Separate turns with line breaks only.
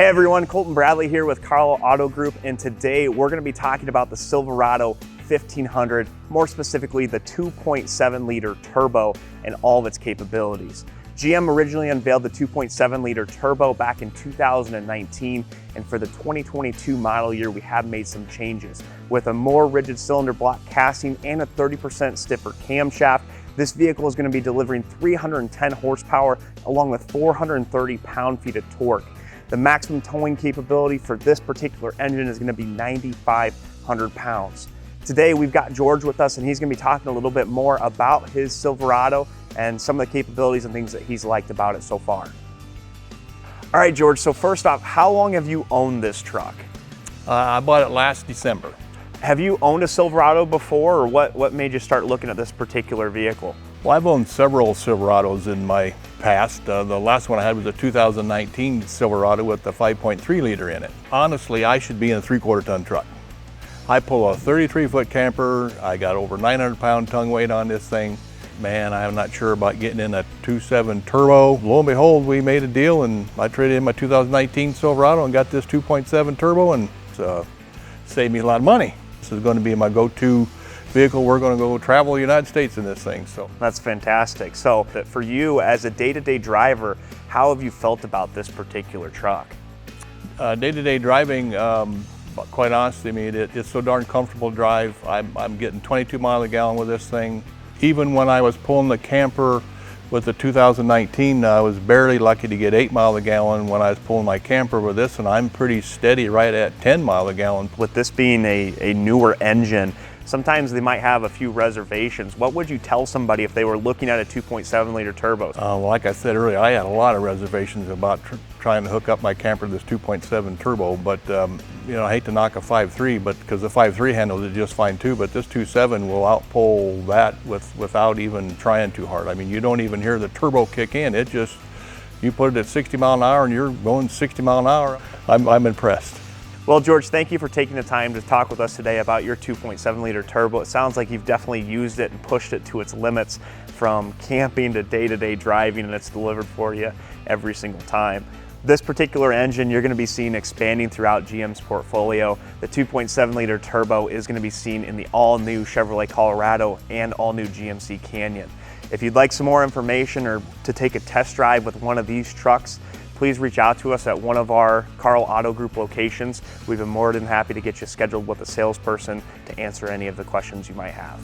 Hey everyone, Colton Bradley here with Karl Auto Group, and today we're going to be talking about the Silverado 1500, more specifically the 2.7 liter turbo and all of its capabilities. GM originally unveiled the 2.7 liter turbo back in 2019, and for the 2022 model year we have made some changes. With a more rigid cylinder block casting and a 30% stiffer camshaft, this vehicle is going to be delivering 310 horsepower along with 430 pound-feet of torque. The maximum towing capability for this particular engine is going to be 9,500 pounds. Today we've got George with us, and he's going to be talking a little bit more about his Silverado and some of the capabilities and things that he's liked about it so far. All right, George, so first off, how long have you owned this truck?
I bought it last December.
Have you owned a Silverado before, or what made you start looking at this particular vehicle?
Well, I've owned several Silverados in my past. The last one I had was a 2019 Silverado with the 5.3 liter in it. Honestly, I should be in a 3/4 ton truck. I pull a 33-foot camper. I got over 900 pound tongue weight on this thing. Man, I'm not sure about getting in a 2.7 turbo. Lo and behold, we made a deal and I traded in my 2019 Silverado and got this 2.7 turbo, and it's saved me a lot of money. This is going to be my go-to vehicle. We're going to go travel the United States in this thing. So
that's fantastic. So for you as a day-to-day driver, how have you felt about this particular truck?
Day-to-day driving, quite honestly, I mean, it's so darn comfortable to drive. I'm getting 22 miles a gallon with this thing. Even when I was pulling the camper with the 2019, I was barely lucky to get 8 miles a gallon when I was pulling my camper with this, and I'm pretty steady right at 10 miles a gallon.
With this being a newer engine, sometimes they might have a few reservations. What would you tell somebody if they were looking at a 2.7 liter turbo?
Well, like I said earlier, I had a lot of reservations about trying to hook up my camper to this 2.7 turbo, but you know, I hate to knock a 5.3, but because the 5.3 handles it just fine too, but this 2.7 will outpull that without even trying too hard. I mean, you don't even hear the turbo kick in. It just, you put it at 60 miles an hour and you're going 60 miles an hour. I'm impressed.
Well, George, thank you for taking the time to talk with us today about your 2.7 liter turbo. It sounds like you've definitely used it and pushed it to its limits, from camping to day-to-day driving, and it's delivered for you every single time. This particular engine you're going to be seeing expanding throughout GM's portfolio. The 2.7 liter turbo is going to be seen in the all-new Chevrolet Colorado and all-new GMC Canyon. If you'd like some more information or to take a test drive with one of these trucks, please reach out to us at one of our Karl Auto Group locations. We've been more than happy to get you scheduled with a salesperson to answer any of the questions you might have.